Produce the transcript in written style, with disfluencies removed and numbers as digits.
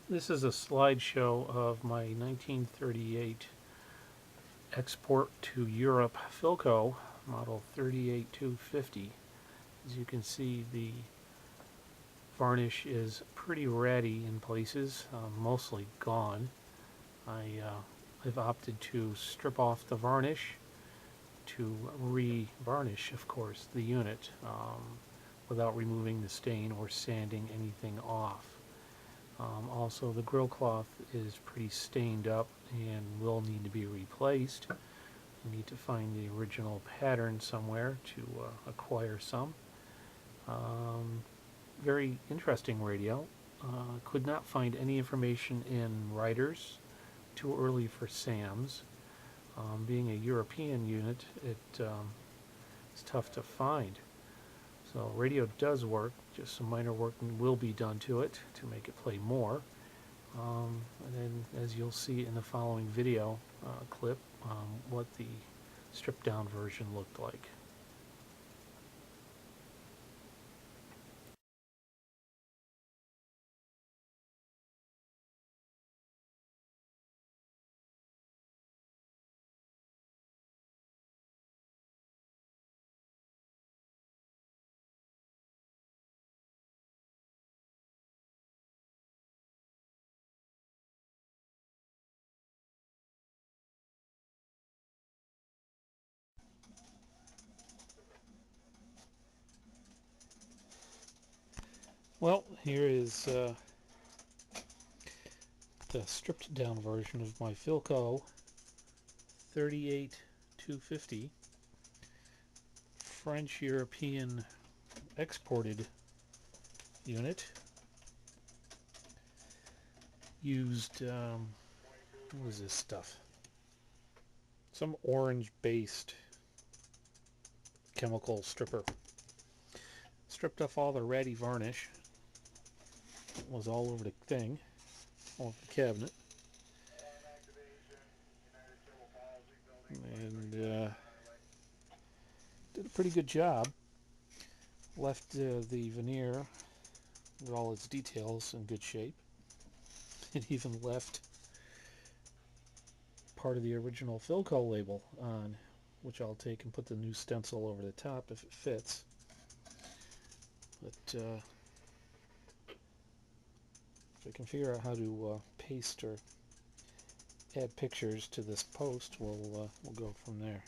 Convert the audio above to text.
This is a slideshow of my 1938 export to Europe Philco model 38250. As you can see, the varnish is pretty ratty in places, mostly gone. I've opted to strip off the varnish to re-varnish, of course, the unit without removing the stain or sanding anything off. Also, the grill cloth is pretty stained up and will need to be replaced. You need to find the original pattern somewhere to acquire some. Very interesting radio. Could not find any information in writers. Too early for SAMs. Being a European unit, it's tough to find. So radio does work, just some minor work will be done to it to make it play more. And then, as you'll see in the following video clip, what the stripped down version looked like. Well, here is the stripped down version of my Philco 38250 French European exported unit. Used, what is this stuff? Some orange based chemical stripper. Stripped off all the ratty varnish. It was all over the thing, all over the cabinet. And did a pretty good job. Left the veneer with all its details in good shape. It even left part of the original Philco label on, which I'll take and put the new stencil over the top if it fits. But if I can figure out how to paste or add pictures to this post, we'll go from there.